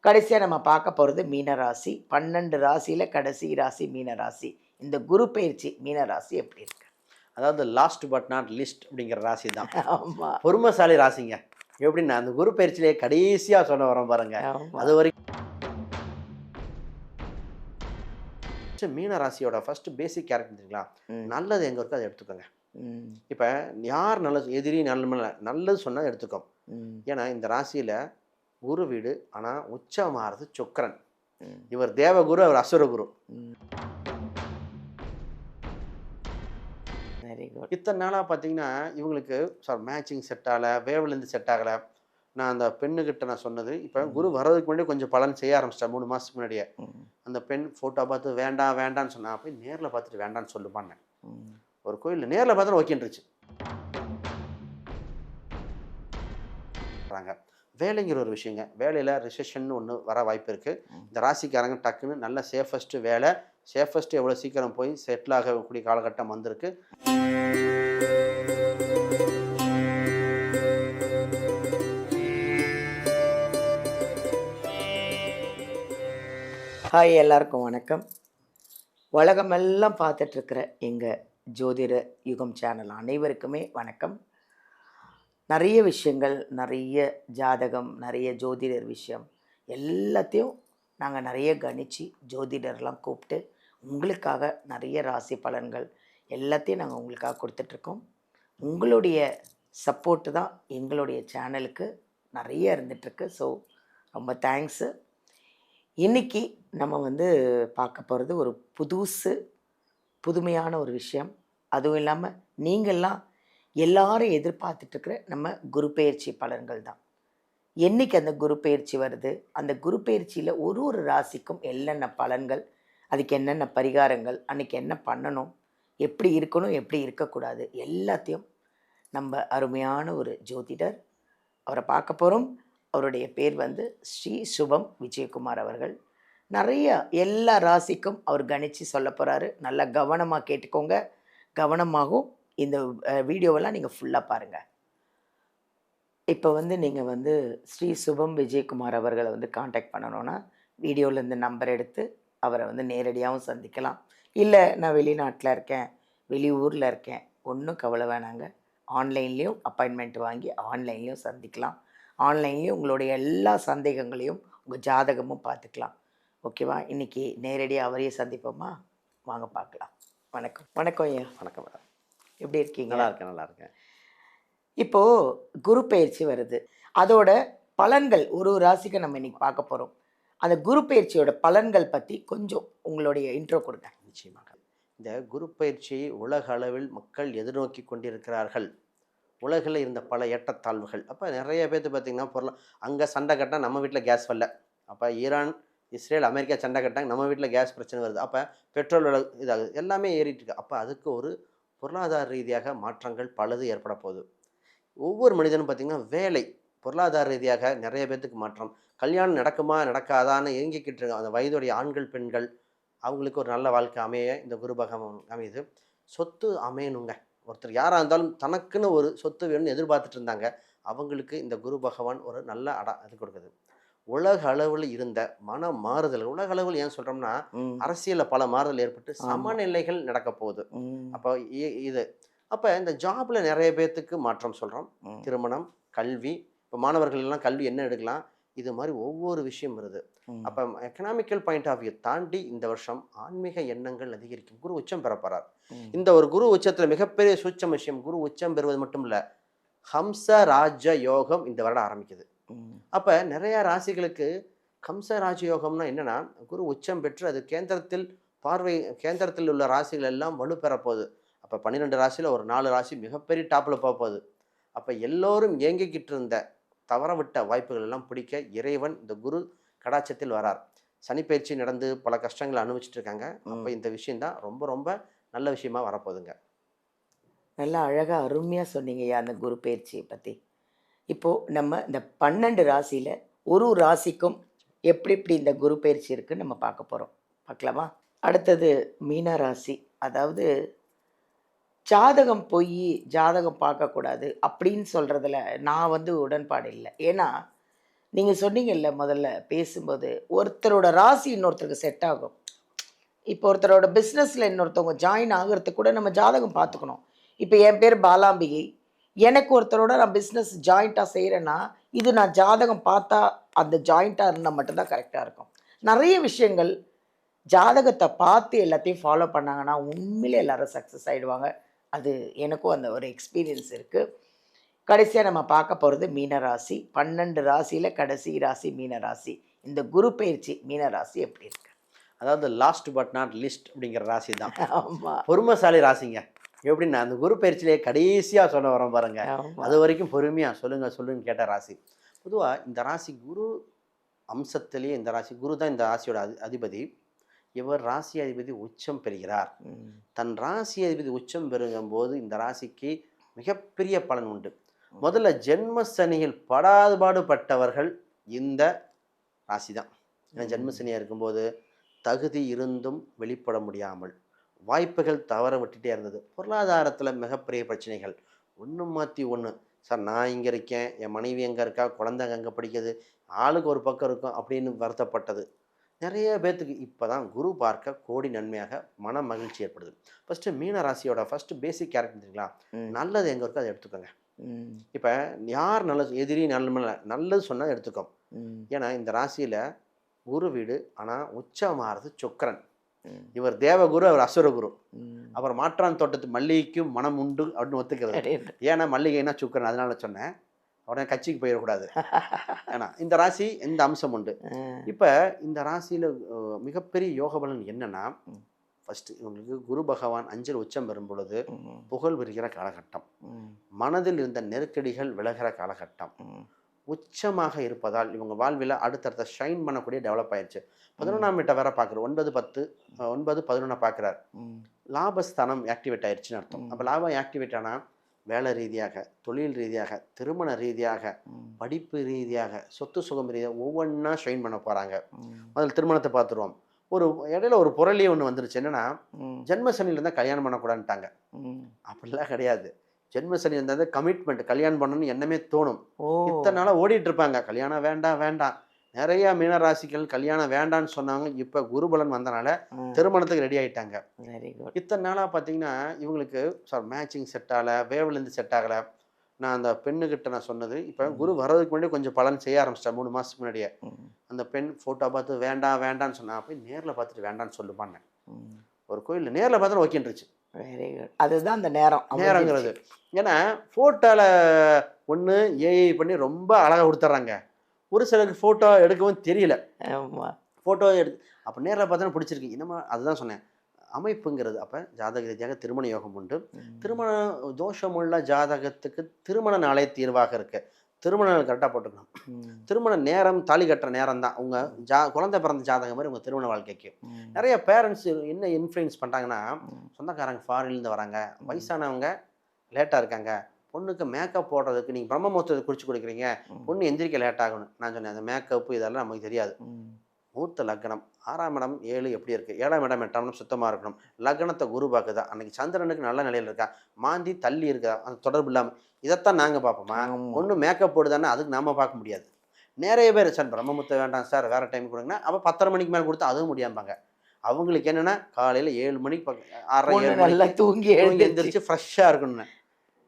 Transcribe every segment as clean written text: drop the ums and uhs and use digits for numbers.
கடைசியாக நம்ம பார்க்க போகிறது மீன ராசி. 12 ராசியில் கடைசி ராசி மீன ராசி. இந்த குரு பயிற்சி மீன ராசி எப்படி இருக்கு? அதாவது லாஸ்ட் பட் நாட் லிஸ்ட் அப்படிங்கிற ராசி தான். ஆமா பொறுமைசாலி ராசிங்க. எப்படின்னா அந்த குரு பயிற்சியிலே கடைசியாக சொல்ல வரோம் பாருங்க. ஆமா. அது வரைக்கும் மீன ராசியோட ஃபர்ஸ்ட் பேசிக் கேரக்டர் தெரியுங்களா? நல்லது எங்கே இருக்கோ அதை எடுத்துக்கோங்க. இப்போ யார் நல்லது எதிரி நல்லது சொன்னால் எடுத்துக்கோ. ஏன்னா இந்த ராசியில் குரு வீடு, ஆனால் உச்சமாகிறது சுக்கிரன். இவர் தேவகுரு, அவர் அசுரகுரு. Very good. இத்தனை நாளாக பார்த்தீங்கன்னா இவங்களுக்கு மேட்சிங் செட் ஆகலை, வேவ்லேருந்து செட் ஆகலை. நான் அந்த பெண்ணுக்கிட்ட நான் சொன்னது, இப்போ குரு வர்றதுக்கு முன்னாடி கொஞ்சம் பலன் செய்ய ஆரம்பிச்சிட்டேன் 3 மாதத்துக்கு முன்னாடியே. அந்த பெண் ஃபோட்டோ பார்த்து வேண்டாம் வேண்டான்னு சொன்னா, போய் நேரில் பார்த்துட்டு வேண்டான்னு சொல்லுப்பான்னு. ஒரு கோயிலில் நேரில் பார்த்தா ஓகேன்றுச்சு. வேலைங்கிற ஒரு விஷயங்க, வேலையில் ரிசெஷன் ஒன்று வர வாய்ப்பு இருக்குது. இந்த ராசிக்காரங்க டக்குன்னு நல்ல சேஃபஸ்ட்டு வேலை, சேஃபஸ்ட்டு எவ்வளோ சீக்கிரம் போய் செட்டில் ஆகக்கூடிய காலகட்டம் வந்திருக்கு. ஹாய், எல்லாருக்கும் வணக்கம். உலகமெல்லாம் பார்த்துட்ருக்கிற எங்கள் ஜோதிட யுகம் சேனல் அனைவருக்குமே வணக்கம். நிறைய விஷயங்கள், நிறைய ஜாதகம், நிறைய ஜோதிடர் விஷயம் எல்லாத்தையும் நாங்கள் நிறைய கணிச்சு ஜோதிடர்லாம் கூப்பிட்டு உங்களுக்காக நிறைய ராசி பலன்கள் எல்லாத்தையும் நாங்கள் உங்களுக்காக கொடுத்துட்ருக்கோம். உங்களுடைய சப்போர்ட்டு தான் எங்களுடைய சேனலுக்கு நிறைய இருந்துகிட்ருக்கு. ஸோ ரொம்ப தேங்க்ஸு. இன்றைக்கி நம்ம பார்க்க போகிறது ஒரு புதுமையான ஒரு விஷயம். அதுவும் இல்லாமல் நீங்கள்லாம் எல்லாரும் எதிர்பார்த்துட்ருக்கிற நம்ம குரு பெயர்ச்சி பலன்கள் தான். என்றைக்கு அந்த குரு பெயர்ச்சி வருது, அந்த குரு பெயர்ச்சியில் ஒரு ராசிக்கும் என்னென்ன பலன்கள், அதுக்கு என்னென்ன பரிகாரங்கள், அன்றைக்கி என்ன பண்ணணும், எப்படி இருக்கணும், எப்படி இருக்கக்கூடாது, எல்லாத்தையும் நம்ம அருமையான ஒரு ஜோதிடர் அவரை பார்க்க போகிறோம். அவருடைய பேர் ஸ்ரீ சுபம் விஜயகுமார் அவர்கள். நிறைய எல்லா ராசிக்கும் அவர் கணிச்சு சொல்ல போகிறாரு. நல்லா கவனமாக கேட்டுக்கோங்க. கவனமாகவும் இந்த வீடியோவெல்லாம் நீங்கள் ஃபுல்லாக பாருங்கள். இப்போ நீங்கள் ஸ்ரீ சுபம் விஜயகுமார் அவர்களை காண்டாக்ட் பண்ணணுன்னா வீடியோவில் இந்த நம்பர் எடுத்து அவரை நேரடியாகவும் சந்திக்கலாம். இல்லை நான் வெளிநாட்டில் இருக்கேன், வெளியூரில் இருக்கேன், ஒன்றும் கவலை வேணாங்க. ஆன்லைன்லேயும் அப்பாயின்மெண்ட் வாங்கி ஆன்லைன்லேயும் சந்திக்கலாம். ஆன்லைன்லேயும் உங்களுடைய எல்லா சந்தேகங்களையும் உங்கள் ஜாதகமும் பார்த்துக்கலாம். ஓகேவா? இன்றைக்கி நேரடியாக அவரையே சந்திப்போமா? வாங்க பார்க்கலாம். வணக்கம். வணக்கம் ஐயா. வணக்கம் மேடம். எப்படி இருக்கீங்க? நல்லா இருக்கேன். இப்போது குரு பயிற்சி வருது, அதோட பலன்கள் ஒரு ராசிக்கு நம்ம இன்றைக்கி பார்க்க போகிறோம். அந்த குரு பயிற்சியோட பலன்கள் பற்றி கொஞ்சம் உங்களுடைய இன்ட்ரோ கொடுங்க. நிச்சயமாக. இந்த குரு பயிற்சி உலக அளவில் மக்கள் எதிர்நோக்கி கொண்டிருக்கிறார்கள். உலகில் இருந்த பல ஏற்றத்தாழ்வுகள். அப்போ நிறைய பேர்த்து பார்த்திங்கன்னா அங்கே சண்டை கட்டினா நம்ம வீட்டில் கேஸ் வரல. அப்போ ஈரான், இஸ்ரேல், அமெரிக்கா சண்டை கட்டாங்க, நம்ம வீட்டில் கேஸ் பிரச்சனை வருது. அப்போ பெட்ரோல் விலை இதாகுது, எல்லாமே ஏறிட்டு இருக்கு. அப்போ அதுக்கு ஒரு பொருளாதார ரீதியாக மாற்றங்கள் பலது ஏற்பட போகுது. ஒவ்வொரு மனிதனும் பார்த்திங்கன்னா வேலை, பொருளாதார ரீதியாக நிறைய பேர்த்துக்கு மாற்றம். கல்யாணம் நடக்குமா நடக்காதான்னு இயங்கிக்கிட்டு இருக்க அந்த வயதுடைய ஆண்கள் பெண்கள் அவங்களுக்கு ஒரு நல்ல வாழ்க்கை அமைய இந்த குரு பகவான் அமையுது. சொத்து அமையணுங்க. ஒருத்தர் யாராக இருந்தாலும் தனக்குன்னு ஒரு சொத்து வேணும்னு எதிர்பார்த்துட்டு இருந்தாங்க. அவங்களுக்கு இந்த குரு பகவான் ஒரு நல்ல இது கொடுக்குது. உலக அளவில் இருந்த மன மாறுதல், உலக அளவில் ஏன் சொல்கிறோம்னா அரசியலில் பல மாறுதல் ஏற்பட்டு சமநிலைகள் நடக்க போகுது. அப்போ இது அப்போ இந்த ஜாபில் நிறைய பேர்த்துக்கு மாற்றம் சொல்கிறோம். திருமணம், கல்வி, இப்போ மாணவர்கள் எல்லாம் கல்வி என்ன எடுக்கலாம், இது மாதிரி ஒவ்வொரு விஷயம் வருது. அப்போ எக்கனாமிக்கல் பாயிண்ட் ஆஃப் வியூ தாண்டி இந்த வருஷம் ஆன்மீக எண்ணங்கள் அதிகரிக்கும். குரு உச்சம் பெற போறார். இந்த ஒரு குரு உச்சத்தில் மிகப்பெரிய சூட்சம் விஷயம், குரு உச்சம் பெறுவது மட்டும் இல்லை, ஹம்ச ராஜ யோகம் இந்த வருடம் ஆரம்பிக்குது. அப்போ நிறைய ராசிகளுக்கு ஹம்ச ராஜ யோகம்னா என்னன்னா, குரு உச்சம் பெற்று அது கேந்திரத்தில் உள்ள ராசிகள் எல்லாம் வலுப்பெற போகுது. அப்போ 12 ராசியில் ஒரு 4 ராசி மிகப்பெரிய டாப்பில் போக போகுது. அப்போ எல்லோரும் இயங்கிக்கிட்டு இருந்த தவறவிட்ட வாய்ப்புகள் எல்லாம் பிடிக்க இறைவன் இந்த குரு கடாட்சத்தில் வரார். சனிப்பயிற்சி நடந்து பல கஷ்டங்களை அனுபவிச்சுட்டு இருக்காங்க. அப்போ இந்த விஷயம்தான் ரொம்ப ரொம்ப நல்ல விஷயமா வரப்போகுதுங்க. நல்லா அழகாக அருமையாக சொன்னீங்கய்யா அந்த குரு பயிற்சியை பற்றி. இப்போது நம்ம இந்த 12 ராசியில் ஒரு ராசிக்கும் எப்படி இந்த குரு பயிற்சி இருக்குன்னு நம்ம பார்க்க போகிறோம். பார்க்கலாமா? அடுத்தது மீன ராசி. அதாவது ஜாதகம் ஜாதகம் பார்க்கக்கூடாது அப்படின்னு சொல்கிறதுல நான் உடன்பாடு இல்லை. ஏன்னா நீங்க சொன்னீங்கல்ல முதல்ல பேசும்போது, ஒருத்தரோட ராசி இன்னொருத்தருக்கு செட் ஆகும். இப்போ ஒருத்தரோட பிஸ்னஸ்ல இன்னொருத்தவங்க ஜாயின் ஆகுறதுக்கு கூட நம்ம ஜாதகம் ஆமா. பார்த்துக்கணும். இப்போ என் பேர் பாலாம்பிகை. எனக்கு ஒருத்தரோட நான் பிஸ்னஸ் ஜாயிண்ட்டா செய்றேன்னா, இது நான் ஜாதகம் பார்த்தா அந்த ஜாயிண்ட்டா இருந்தா மட்டும் தான் கரெக்ட்டா இருக்கும். நெறைய விஷயங்கள் ஜாதகத்த பார்த்து எல்லாத்தையும் ஃபாலோ பண்ணாங்கன்னா, உண்மையிலே எல்லாரும் சக்சஸ் ஆயிடுவாங்க. அது எனக்கும் அந்த ஒரு எக்ஸ்பீரியன்ஸ் இருக்கு. கடைசியா நம்ம பார்க்க போறது மீன ராசி. 12 ராசியில கடைசி ராசி மீன ராசி. இந்த குரு பெயர்ச்சி மீன ராசி எப்படி இருக்கு? அதாவது லாஸ்ட் பட் நாட் லீஸ்ட் அப்படிங்கிற ராசி தான். ஆமா, பொறுமைசாலி ராசிங்க. எப்படின்னா அந்த குரு பயிற்சியிலே கடைசியா சொல்ல வரோம் பாருங்க. ஆமா. அது வரைக்கும் பொறுமையா சொல்லுங்க சொல்லுன்னு கேட்ட ராசி. பொதுவா இந்த ராசி குரு அம்சத்திலேயே இந்த ராசி குரு தான் இந்த ராசியோட அதிபதி. இவர் ராசி அதிபதி உச்சம் பெறுகிறார். ம். தன் ராசி அதிபதி உச்சம் பெறும்போது இந்த ராசிக்கு மிகப்பெரிய பலன் உண்டு. முதல்ல ஜென்ம சனியில் படாதுபாடு பட்டவர்கள் இந்த ராசி தான். ஏன்னா ஜென்ம சனியாக இருக்கும்போது தகுதி இருந்தும் வெளிப்பட முடியாமல் வாய்ப்புகள் தவற விட்டுட்டே இருந்தது. பொருளாதாரத்தில் மிகப்பெரிய பிரச்சனைகள். ஒன்று மாற்றி ஒன்று. சார் நான் இங்கே இருக்கேன், என் மனைவி எங்கே இருக்கா, குழந்தைங்க அங்கே படிக்குது, ஆளுக்கு ஒரு பக்கம் இருக்கும் அப்படின்னு வருத்தப்பட்டது. நிறைய பேர்த்துக்கு இப்போ தான் குரு பார்க்க கோடி நன்மையாக மன மகிழ்ச்சி ஏற்படுது. ஃபஸ்ட்டு மீன ராசியோட ஃபஸ்ட்டு பேசிக் கேரக்டர் தெரியுங்களா? ம். நல்லது எங்கே இருக்கோ அதை எடுத்துக்கோங்க. ம். இப்போ யார் நல்லது எதிரி நல்லது சொன்னால் எடுத்துக்கோ. ம். ஏன்னா இந்த ராசியில் குரு வீடு, ஆனால் உச்சமாகிறது சுக்கிரன். ம். இவர் தேவகுரு, அவர் அசுரகுரு. ம். அப்புறம் மாற்றான் தோட்டத்து மல்லிகைக்கும் மனம் உண்டு அப்படின்னு ஒத்துக்கிறது. அப்படின்னு. ஏன்னா மல்லிகைன்னா சுக்கிரன், அதனால சொன்னேன். உடனே கட்சிக்கு போயிடக்கூடாது. ஏன்னா இந்த ராசி இந்த அம்சம் உண்டு. இப்போ இந்த ராசியில் மிகப்பெரிய யோக பலன் என்னன்னா, ம். ஃபஸ்ட்டு இவங்களுக்கு குரு பகவான் 5 உச்சம் பெறும் பொழுது ம். புகழ் விரிகிற காலகட்டம், ம். மனதில் இருந்த நெருக்கடிகள் விலகிற காலகட்டம், ம். உச்சமாக இருப்பதால் இவங்க வாழ்வில் அடுத்தடுத்த ஷைன் பண்ணக்கூடிய டெவலப் ஆயிடுச்சு. 11ஆம் வீட்டை வேற பார்க்குறாரு. 9, 10, 9, 11 பார்க்குறார். ம். லாபஸ்தானம் ஆக்டிவேட் ஆயிடுச்சுன்னு அர்த்தம். ம். அப்போ லாபம் ஆக்டிவேட் ஆனால் வேலை ரீதியாக, தொழில் ரீதியாக, திருமண ரீதியாக, ம். படிப்பு ரீதியாக, சொத்து சுகம் ரீதியாக ஒவ்வொன்றா ஷைன் பண்ண போகிறாங்க. ம். முதல்ல திருமணத்தை பார்த்துருவோம். ஒரு இடையில ஒரு புரளி ஒன்று வந்துருச்சு. என்னன்னா, ம். ஜென்ம சனியில் இருந்தால் கல்யாணம் பண்ணக்கூடாதுன்ட்டாங்க. ம். அப்படிலாம் கிடையாது. ஜென்ம சனி இருந்தால் கமிட்மெண்ட், கல்யாணம் பண்ணணும்னு எண்ணமே தோணும். ஓ! இத்தனை நாளாக ஓடிட்டு இருப்பாங்க, கல்யாணம் வேண்டாம் வேண்டாம். நிறைய மீனராசிகள் கல்யாணம் வேண்டான்னு சொன்னாங்க. இப்போ குருபலன் வந்தனால திருமணத்துக்கு ரெடி ஆகிட்டாங்க. Very good. இத்தனை நாளாக பார்த்தீங்கன்னா இவங்களுக்கு சார் மேட்சிங் செட் ஆகலை, வேவ்லேருந்து செட் ஆகலை. நான் அந்த பெண்ணுக்கிட்ட நான் சொன்னது, இப்போ குரு வர்றதுக்கு முன்னாடி கொஞ்சம் பலன் செய்ய ஆரம்பிச்சிட்டேன் 3 மாதத்துக்கு முன்னாடியே. அந்த பெண் ஃபோட்டோ பார்த்து வேண்டாம் வேண்டான்னு சொன்னா, போய் நேரில் பார்த்துட்டு வேண்டான்னு சொல்லுமான்னேன். ஒரு கோயிலில் நேரில் பார்த்தா ஓகேன்றுச்சு. Very good. அதுதான் அந்த நேரம். நேரங்கிறது. ஏன்னா ஃபோட்டோவில் ஒன்று ஏஐ பண்ணி ரொம்ப அழகாக கொடுத்துட்றாங்க. ஒரு சிலருக்கு ஃபோட்டோ எடுக்கவும் தெரியல. ஆமாம். ஃபோட்டோ அப்போ நேரில் பார்த்தா பிடிச்சிருக்கு. என்னமா அதுதான் சொன்னேன். அமைப்புங்கிறது அப்போ ஜாதக ரீதியாக திருமண யோகம் உண்டு. திருமண தோஷமுள்ள ஜாதகத்துக்கு திருமண நாளே தீர்வாக இருக்கு. திருமண நாள் கரெக்டாக போட்டுக்கணும். திருமண நேரம் தாலி கட்டுற நேரம் தான் உங்கள் குழந்தை பிறந்த ஜாதகம் மாதிரி உங்கள் திருமண வாழ்க்கைக்கு. நிறைய பேரண்ட்ஸ் என்ன இன்ஃப்ளூயன்ஸ் பண்ணுறாங்கன்னா, சொந்தக்காரங்க ஃபாரின்லேருந்து வராங்க, வயசானவங்க லேட்டாக இருக்காங்க, பொண்ணுக்கு மேக்கப் போடுறதுக்கு நீங்கள் பிரம்ம முகூர்த்தத்தை குறித்து கொடுக்குறீங்க, பொண்ணு எந்திரிக்க லேட் ஆகணும். நான் சொன்னேன் அந்த மேக்கப்பு இதெல்லாம் நமக்கு தெரியாது. மூர்த்த லக்னம் 6ஆம் இடம் 7 எப்படி இருக்குது, 7ஆம் இடம் 8ஆம் இடம் சுத்தமாக இருக்கணும். லக்னத்தை குரு பார்க்குதா, அன்றைக்கி சந்திரனுக்கு நல்ல நிலையில் இருக்கா, மாந்தி தள்ளி இருக்கா, அந்த தொடர்பு இல்லாமல் இதைத்தான் நாங்கள் பார்ப்போமா. ஒன்று மேக்கப் போடுதானே அதுக்கு நாம் பார்க்க முடியாது. நிறைய பேர் சார் பிரம்மமுத்த வேண்டாம் சார் வேறு டைம் கொடுங்கன்னா, அப்போ 10:30 மணிக்கு மேலே கொடுத்தா அதுவும் முடியாம்பாங்க. அவங்களுக்கு என்னென்னா காலையில் 7 மணிக்கு 6:30 7 நல்லா மணிக்கு தூங்கி எழுந்திரிச்சு ஃப்ரெஷ்ஷாக இருக்கணும்னு.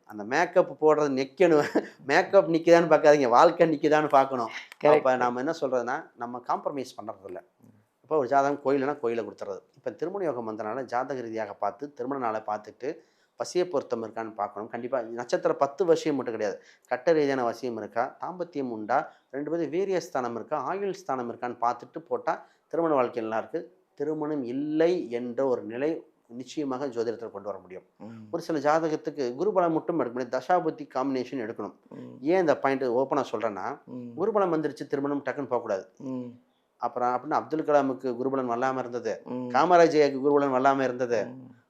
அந்த மேக்கப் போடுறது நிற்கணும். மேக்கப் நிற்கிதான்னு பார்க்காதீங்க, வாழ்க்கை நிற்கிதான்னு பார்க்கணும். அப்போ நம்ம என்ன சொல்கிறதுனா, நம்ம காம்ப்ரமைஸ் பண்ணுறதில்ல. இப்போ ஒரு ஜாதகம் கோயிலுனா கோயிலை கொடுத்துறது. இப்போ திருமண யோகம் வந்தனால ஜாதக ரீதியாக பார்த்து திருமண நாளை பார்த்துட்டு வசிய பொருத்தம் இருக்கான்னு பார்க்கணும். கண்டிப்பாக நட்சத்திரம் 10 வசியம் மட்டும் கிடையாது, கட்ட ரீதியான வசியம் இருக்கா, தாம்பத்தியம் உண்டா, 2 பேரும் வீரிய ஸ்தானம் இருக்கா, ஆயுள் ஸ்தானம் இருக்கான்னு பார்த்துட்டு போட்டால் திருமண வாழ்க்கை நல்லா இருக்குது. திருமணம் இல்லை என்ற ஒரு நிலை நிச்சயமாக ஜோதிடத்தில் கொண்டு வர முடியும். ஒரு சில ஜாதகத்துக்கு குருபலம் மட்டும் எடுக்க முடியும், தசாபுத்தி காம்பினேஷன் எடுக்கணும். ஏன் இந்த பாயிண்ட் ஓப்பனாக சொல்கிறேன்னா, குருபலம் வந்துருச்சு திருமணம் டக்குன்னு போகக்கூடாது. அப்புறம் அப்படின்னா அப்துல் கலாமுக்கு குருபலன் வல்லாமல் இருந்தது, காமராஜருக்கு குருபலன் வல்லாமல் இருந்தது.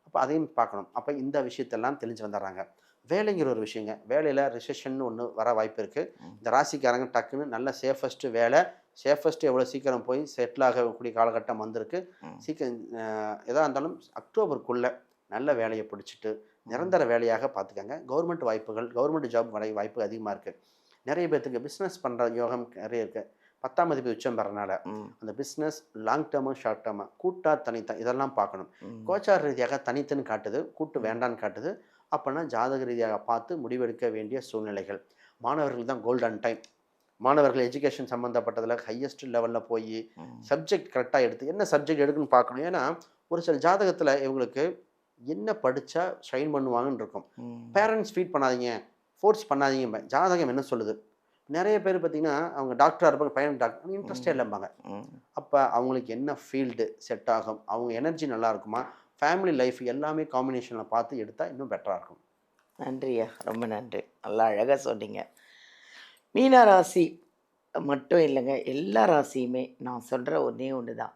அப்போ அதையும் பார்க்கணும். அப்போ இந்த விஷயத்தெல்லாம் தெளிஞ்சு வந்துடுறாங்க. வேலைங்கிற ஒரு விஷயங்க, வேலையில் ரிசெஷன் ஒன்று வர வாய்ப்பு இருக்குது. இந்த ராசிக்காரங்க டக்குன்னு நல்ல சேஃபஸ்ட்டு வேலை, சேஃபஸ்ட்டு எவ்வளோ சீக்கிரம் போய் செட்டில் ஆகக்கூடிய காலகட்டம் வந்திருக்கு. சீக்கிரம் எதாக இருந்தாலும் அக்டோபருக்குள்ளே நல்ல வேலையை பிடிச்சிட்டு நிரந்தர வேலையாக பார்த்துக்கங்க. கவர்மெண்ட் வாய்ப்புகள், கவர்மெண்ட் ஜாப் வாய்ப்பு அதிகமாக இருக்குது. நிறைய பேர்த்துக்கு பிஸ்னஸ் பண்ணுற யோகம் நிறைய இருக்குது. 10ஆம் அதிபதி உச்சம் பெறனால ம் அந்த business long term short term கூட்டா தனித்தா இதெல்லாம் பார்க்கணும். ம் கோச்சார ரீதியாக தனித்துன்னு காட்டுது, கூட்டு ம் வேண்டான்னு காட்டுது. அப்போனா ஜாதக ரீதியாக பார்த்து முடிவெடுக்க வேண்டிய சூழ்நிலைகள். மாணவர்கள் தான் கோல்டன் டைம். மாணவர்கள் எஜுகேஷன் சம்மந்தப்பட்டதில் ஹையஸ்ட் லெவலில் போய் ம் சப்ஜெக்ட் கரெக்டாக எடுத்து என்ன சப்ஜெக்ட் எடுக்குன்னு பார்க்கணும். ஏன்னா ஒரு சில ஜாதகத்தில் இவங்களுக்கு என்ன படித்தா ஷைன் பண்ணுவாங்கன்னு இருக்கும். ம் பேரண்ட்ஸ் ஃபீட் பண்ணாதீங்க, ஃபோர்ஸ் பண்ணாதீங்க. ஜாதகம் என்ன சொல்லுது? நிறைய பேர் பார்த்தீங்கன்னா அவங்க டாக்டராக இருப்பாங்க, பையன் டாக்டர் இன்ட்ரெஸ்டே இல்லைம்பாங்க. ம் அப்போ அவங்களுக்கு என்ன ஃபீல்டு செட் ஆகும், அவங்க எனர்ஜி நல்லா இருக்குமா, ஃபேமிலி லைஃப் எல்லாமே காம்பினேஷனில் பார்த்து எடுத்தால் இன்னும் பெட்டராக இருக்கும். நன்றியா, ரொம்ப நன்றி. நல்லா அழகாக சொன்னீங்க. மீன ராசி மட்டும் இல்லைங்க, எல்லா ராசியுமே நான் சொல்கிற ஒன்றே ஒன்று தான்.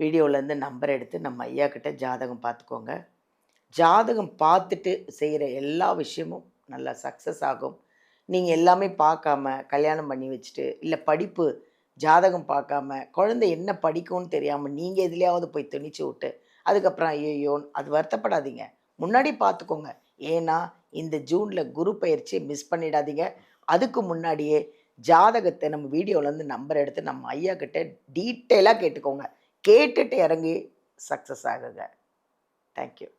வீடியோலேருந்து நம்பர் எடுத்து நம்ம ஐயா கிட்ட ஜாதகம் பார்த்துக்கோங்க. ஜாதகம் பார்த்துட்டு செய்கிற எல்லா விஷயமும் நல்லா சக்ஸஸ் ஆகும். நீங்கள் எல்லாமே பார்க்காம கல்யாணம் பண்ணி வச்சுட்டு, இல்லை படிப்பு ஜாதகம் பார்க்காம குழந்தை என்ன படிக்கும்னு தெரியாமல் நீங்கள் எதுலையாவது போய் திணிச்சு விட்டு அதுக்கப்புறம் ஐயோன்னு அது வருத்தப்படாதீங்க. முன்னாடி பார்த்துக்கோங்க. ஏன்னா இந்த ஜூனில் குரு பயிற்சி மிஸ் பண்ணிடாதீங்க. அதுக்கு முன்னாடியே ஜாதகத்தை நம்ம வீடியோலேருந்து நம்பர் எடுத்து நம்ம ஐயா கிட்ட டீட்டெயிலாக கேட்டுக்கோங்க. கேட்டுட்டு இறங்கி சக்ஸஸ் ஆகுங்க. தேங்க்யூ.